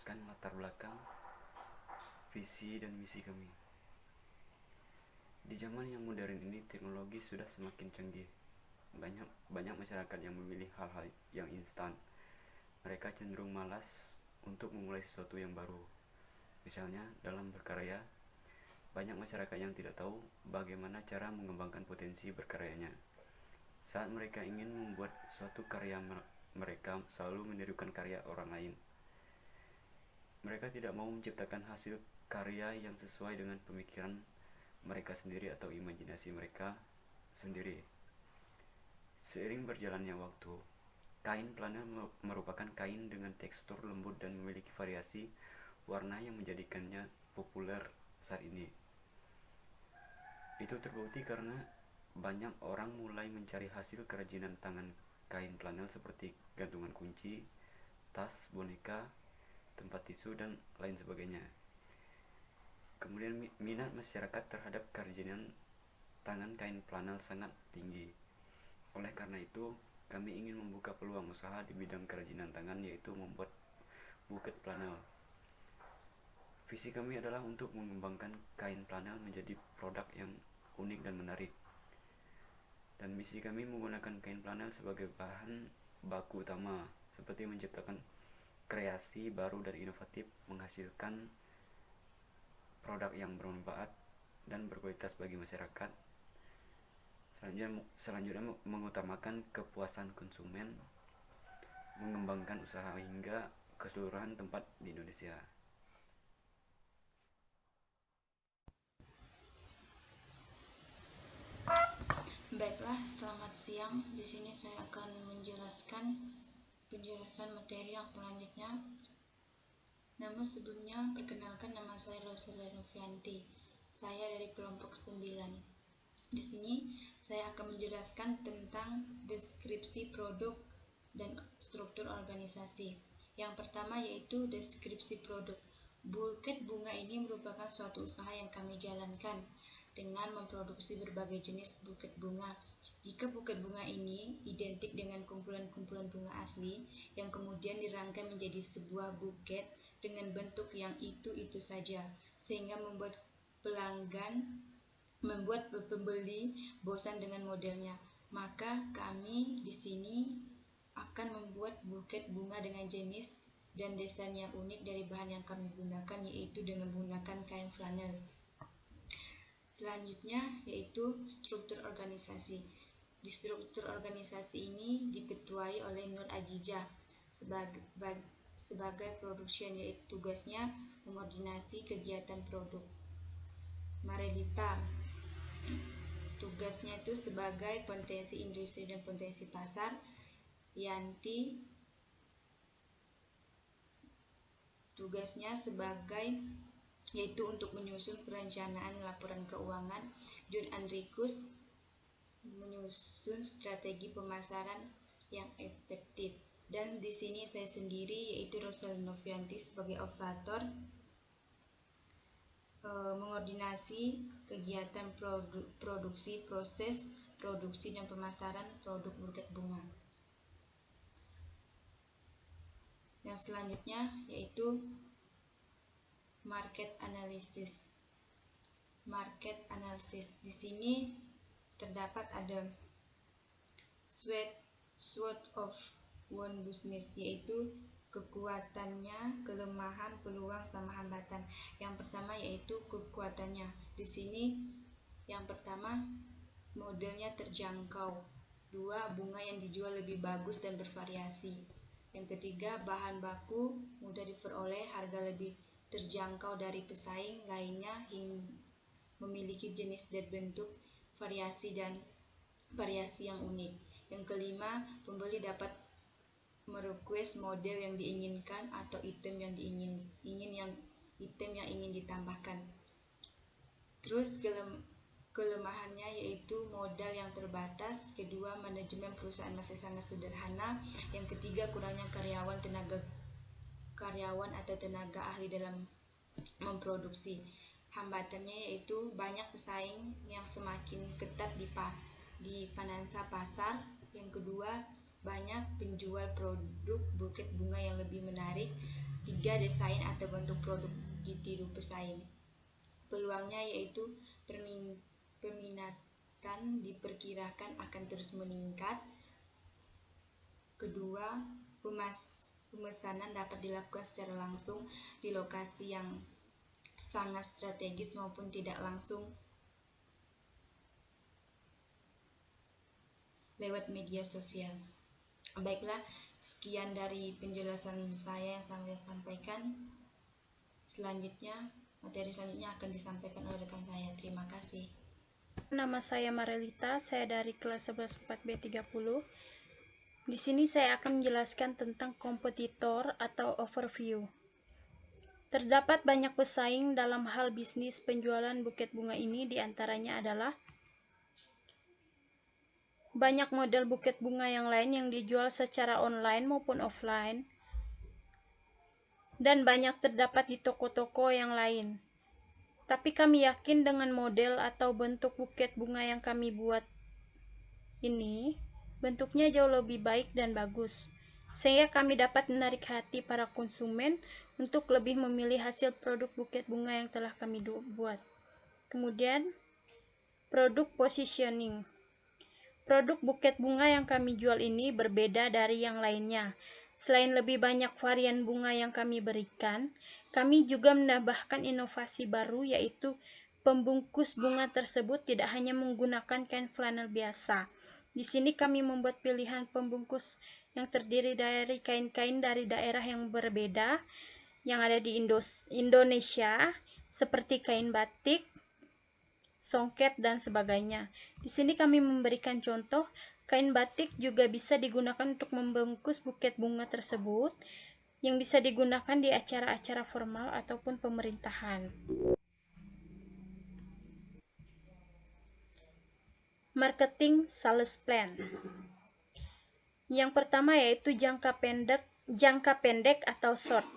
menjelaskan latar belakang, visi, dan misi kami. Di zaman yang modern ini, teknologi sudah semakin canggih. Banyak masyarakat yang memilih hal-hal yang instan. Mereka cenderung malas untuk memulai sesuatu yang baru. Misalnya, dalam berkarya, banyak masyarakat yang tidak tahu bagaimana cara mengembangkan potensi berkaryanya. Saat mereka ingin membuat suatu karya, mereka selalu menirukan karya orang lain. Mereka tidak mau menciptakan hasil karya yang sesuai dengan pemikiran mereka sendiri atau imajinasi mereka sendiri. Seiring berjalannya waktu, kain flanel merupakan kain dengan tekstur lembut dan memiliki variasi warna yang menjadikannya populer saat ini. Itu terbukti karena banyak orang mulai mencari hasil kerajinan tangan kain flanel seperti gantungan kunci, tas, boneka, tempat tisu, dan lain sebagainya. Kemudian minat masyarakat terhadap kerajinan tangan kain flanel sangat tinggi. Oleh karena itu, kami ingin membuka peluang usaha di bidang kerajinan tangan, yaitu membuat buket flanel. Visi kami adalah untuk mengembangkan kain flanel menjadi produk yang unik dan menarik. Dan misi kami menggunakan kain flanel sebagai bahan baku utama, seperti menciptakan kreasi baru dan inovatif, menghasilkan produk yang bermanfaat dan berkualitas bagi masyarakat. Selanjutnya mengutamakan kepuasan konsumen, mengembangkan usaha hingga keseluruhan tempat di Indonesia. Baiklah, selamat siang. Di sini saya akan menjelaskan penjelasan materi yang selanjutnya. Namun sebelumnya, perkenalkan, nama saya Rosella Novianti. Saya dari kelompok 9. Di sini saya akan menjelaskan tentang deskripsi produk dan struktur organisasi. Yang pertama yaitu deskripsi produk. Buket bunga ini merupakan suatu usaha yang kami jalankan dengan memproduksi berbagai jenis buket bunga. Jika buket bunga ini identik dengan kumpulan-kumpulan bunga asli yang kemudian dirangkai menjadi sebuah buket dengan bentuk yang itu-itu saja, sehingga membuat pembeli bosan dengan modelnya, maka kami di sini akan membuat buket bunga dengan jenis dan desain yang unik dari bahan yang kami gunakan, yaitu dengan menggunakan kain flanel. Selanjutnya yaitu struktur organisasi. Di struktur organisasi ini diketuai oleh Nur Ajijah sebagai production, yaitu tugasnya mengordinasi kegiatan produk. Maredita tugasnya itu sebagai potensi industri dan potensi pasar. Yanti tugasnya yaitu untuk menyusun perencanaan laporan keuangan. Jun Andrikus menyusun strategi pemasaran yang efektif. Dan di sini saya sendiri yaitu Rosella Novianti sebagai operator mengordinasi kegiatan produksi, proses produksi dan pemasaran produk buket bunga. Yang selanjutnya yaitu market analysis. Market analysis di sini terdapat ada SWOT of one business, yaitu kekuatannya, kelemahan, peluang, sama hambatan. Yang pertama yaitu kekuatannya. Di sini yang pertama, modelnya terjangkau. 2, bunga yang dijual lebih bagus dan bervariasi. Yang ketiga, bahan baku mudah diperoleh, harga lebih terjangkau dari pesaing lainnya, hingga memiliki jenis dan bentuk variasi yang unik. Yang kelima, pembeli dapat merequest model yang diinginkan atau item yang ingin ditambahkan. Terus kelemahannya yaitu modal yang terbatas. Kedua, manajemen perusahaan masih sangat sederhana. Yang ketiga, kurangnya karyawan atau tenaga ahli dalam memproduksi. Hambatannya yaitu banyak pesaing yang semakin ketat di panasa pasar. Yang kedua, banyak penjual produk buket bunga yang lebih menarik. 3. Desain atau bentuk produk ditiru pesaing. Peluangnya yaitu peminatan diperkirakan akan terus meningkat. Kedua, pemesanan dapat dilakukan secara langsung di lokasi yang sangat strategis maupun tidak langsung lewat media sosial. Baiklah, sekian dari penjelasan saya yang saya sampaikan. Materi selanjutnya akan disampaikan oleh rekan saya. Terima kasih. Nama saya Marelita, saya dari kelas 11 4B30. Di sini saya akan menjelaskan tentang kompetitor atau overview. Terdapat banyak pesaing dalam hal bisnis penjualan buket bunga ini, diantaranya adalah banyak model buket bunga yang lain yang dijual secara online maupun offline, dan banyak terdapat di toko-toko yang lain. Tapi kami yakin dengan model atau bentuk buket bunga yang kami buat ini, bentuknya jauh lebih baik dan bagus, sehingga kami dapat menarik hati para konsumen untuk lebih memilih hasil produk buket bunga yang telah kami buat. Kemudian, produk positioning. Produk buket bunga yang kami jual ini berbeda dari yang lainnya. Selain lebih banyak varian bunga yang kami berikan, kami juga menambahkan inovasi baru, yaitu pembungkus bunga tersebut tidak hanya menggunakan kain flanel biasa. Di sini kami membuat pilihan pembungkus yang terdiri dari kain-kain dari daerah yang berbeda yang ada di Indonesia, seperti kain batik, songket, dan sebagainya. Di sini kami memberikan contoh, kain batik juga bisa digunakan untuk membungkus buket bunga tersebut, yang bisa digunakan di acara-acara formal ataupun pemerintahan. Marketing sales plan. Yang pertama yaitu jangka pendek atau short.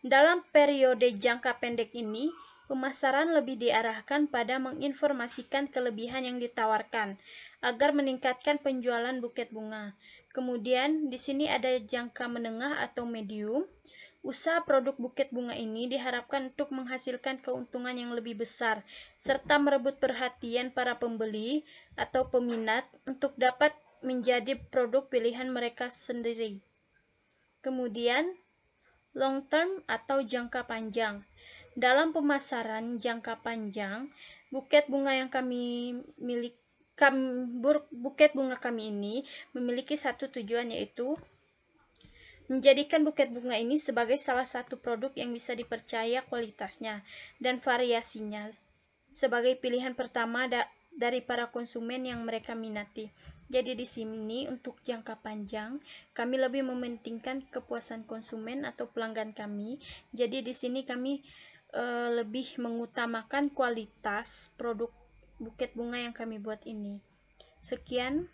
Dalam periode jangka pendek ini, pemasaran lebih diarahkan pada menginformasikan kelebihan yang ditawarkan agar meningkatkan penjualan buket bunga. Kemudian di sini ada jangka menengah atau medium. Usaha produk buket bunga ini diharapkan untuk menghasilkan keuntungan yang lebih besar serta merebut perhatian para pembeli atau peminat untuk dapat menjadi produk pilihan mereka sendiri. Kemudian long term atau jangka panjang. Dalam pemasaran jangka panjang, buket bunga kami ini memiliki satu tujuan, yaitu menjadikan buket bunga ini sebagai salah satu produk yang bisa dipercaya kualitasnya dan variasinya sebagai pilihan pertama dari para konsumen yang mereka minati. Jadi di sini untuk jangka panjang, kami lebih mementingkan kepuasan konsumen atau pelanggan kami. Jadi di sini kami lebih mengutamakan kualitas produk buket bunga yang kami buat ini. Sekian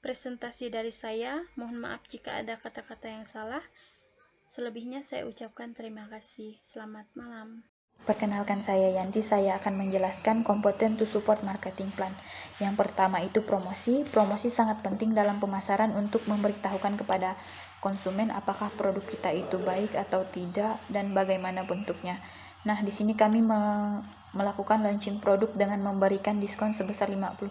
presentasi dari saya. Mohon maaf jika ada kata-kata yang salah. Selebihnya saya ucapkan terima kasih. Selamat malam. Perkenalkan, saya Yanti. Saya akan menjelaskan komponen to support marketing plan. Yang pertama itu promosi. Promosi sangat penting dalam pemasaran untuk memberitahukan kepada konsumen apakah produk kita itu baik atau tidak dan bagaimana bentuknya. Nah, di sini kami melakukan launching produk dengan memberikan diskon sebesar 50%.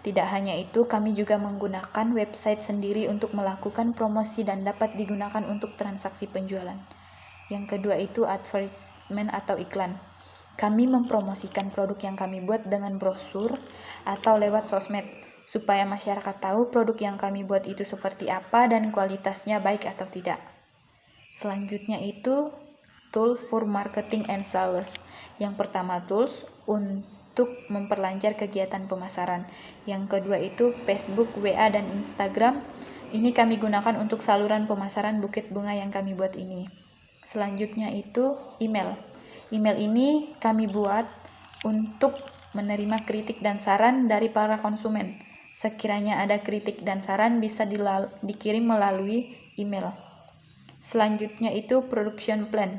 Tidak hanya itu, kami juga menggunakan website sendiri untuk melakukan promosi dan dapat digunakan untuk transaksi penjualan. Yang kedua itu advertisement atau iklan. Kami mempromosikan produk yang kami buat dengan brosur atau lewat sosmed, supaya masyarakat tahu produk yang kami buat itu seperti apa dan kualitasnya baik atau tidak. Selanjutnya itu tool for marketing and sales. Yang pertama tools untuk memperlancar kegiatan pemasaran. Yang kedua itu Facebook, WA, dan Instagram. Ini kami gunakan untuk saluran pemasaran buket bunga yang kami buat ini. Selanjutnya itu email. Email ini kami buat untuk menerima kritik dan saran dari para konsumen. Sekiranya ada kritik dan saran bisa dikirim melalui email. Selanjutnya itu production plan.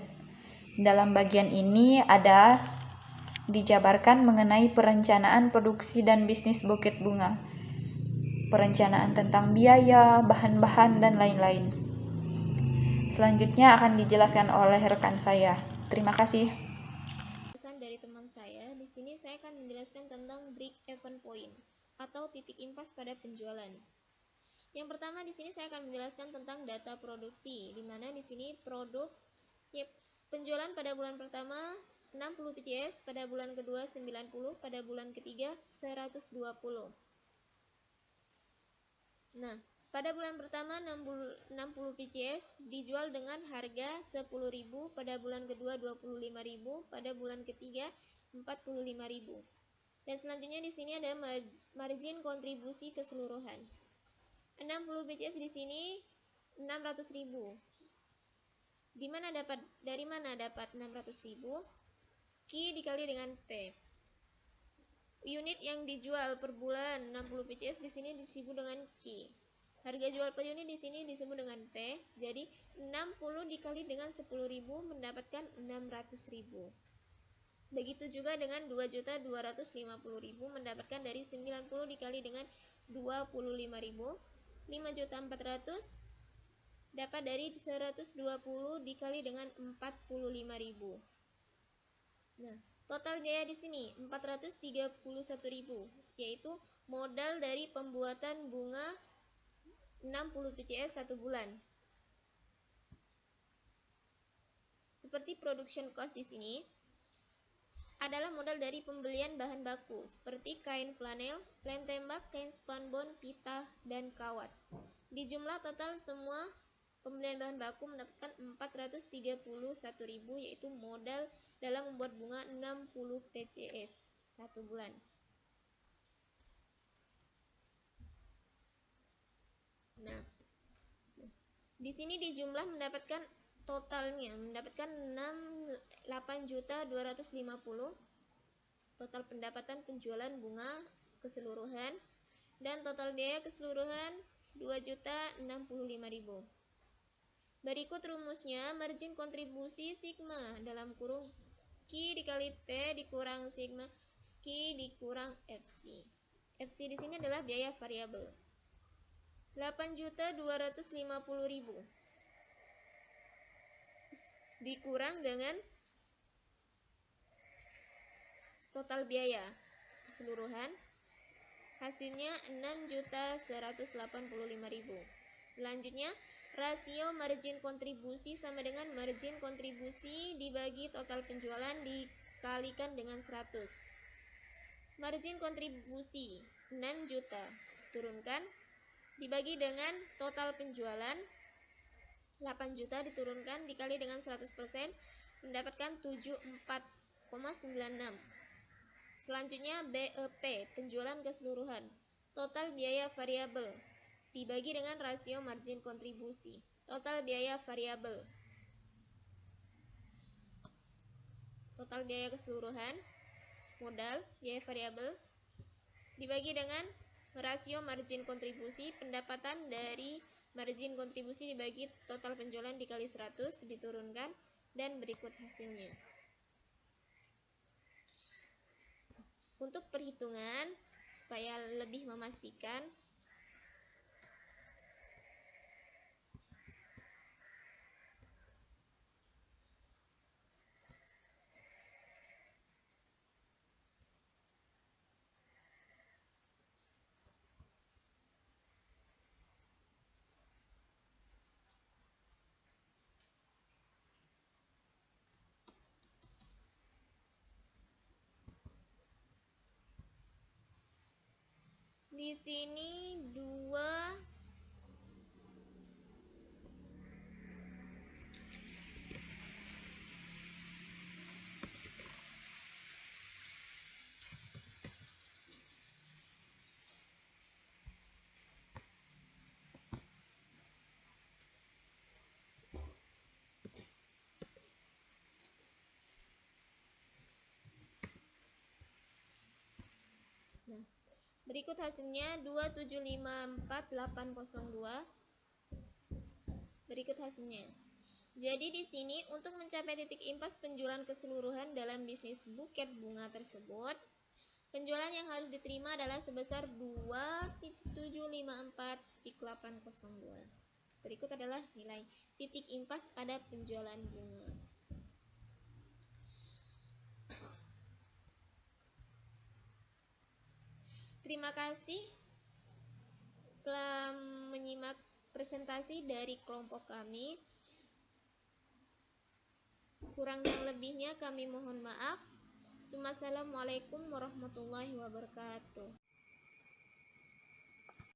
Dalam bagian ini ada dijabarkan mengenai perencanaan produksi dan bisnis buket bunga, perencanaan tentang biaya, bahan-bahan, dan lain-lain. Selanjutnya akan dijelaskan oleh rekan saya. Terima kasih. Pesan dari teman saya, di sini saya akan menjelaskan tentang break-even point atau titik impas pada penjualan. Yang pertama di sini saya akan menjelaskan tentang data produksi, di mana di sini penjualan pada bulan pertama 60 PCS, pada bulan kedua 90, pada bulan ketiga 120. Nah, pada bulan pertama 60 PCS dijual dengan harga 10.000, pada bulan kedua 25.000, pada bulan ketiga 45.000. Dan selanjutnya di sini ada margin kontribusi keseluruhan. 60 PCS di sini 600.000. Dari mana dapat 600.000? Q dikali dengan P. Unit yang dijual per bulan 60 PCS di sini disebut dengan Q. Harga jual per unit di sini disebut dengan P. Jadi 60 dikali dengan 10.000 mendapatkan 600.000. Begitu juga dengan 2.250.000 mendapatkan dari 90 dikali dengan 25.000. 5.400.000 dapat dari 120 dikali dengan 45.000. Nah, total biaya di sini 431.000, yaitu modal dari pembuatan bunga 60 PCS 1 bulan. Seperti production cost di sini adalah modal dari pembelian bahan baku seperti kain flanel, lem tembak, kain spunbond, pita, dan kawat. Di jumlah total semua pembelian bahan baku mendapatkan 431.000, yaitu modal dalam membuat bunga 60 PCS 1 bulan. Nah, di sini di jumlah mendapatkan totalnya mendapatkan 8.250.000 total pendapatan penjualan bunga keseluruhan, dan total biaya keseluruhan 2.065.000. Berikut rumusnya, margin kontribusi sigma dalam kurung Q dikali P dikurang sigma Q dikurang FC. FC di sini adalah biaya variabel. 8.250.000 dikurang dengan total biaya keseluruhan, hasilnya 6.185.000. Selanjutnya, rasio margin kontribusi sama dengan margin kontribusi dibagi total penjualan dikalikan dengan 100. Margin kontribusi 6 juta turunkan dibagi dengan total penjualan 8 juta diturunkan dikali dengan 100%, mendapatkan 74,96. Selanjutnya BEP, penjualan keseluruhan. Total biaya variabel dibagi dengan rasio margin kontribusi. Total biaya variabel. Total biaya keseluruhan, modal, biaya variabel dibagi dengan rasio margin kontribusi, pendapatan dari margin kontribusi dibagi total penjualan dikali 100 diturunkan, dan berikut hasilnya. Untuk perhitungan supaya lebih memastikan, di sini 2 berikut hasilnya 2754802. Berikut hasilnya. Jadi di sini untuk mencapai titik impas penjualan keseluruhan dalam bisnis buket bunga tersebut, penjualan yang harus diterima adalah sebesar 2.754.802. Berikut adalah nilai titik impas pada penjualan bunga. Terima kasih telah menyimak presentasi dari kelompok kami. Kurang dan lebihnya kami mohon maaf. Wassalamualaikum warahmatullahi wabarakatuh.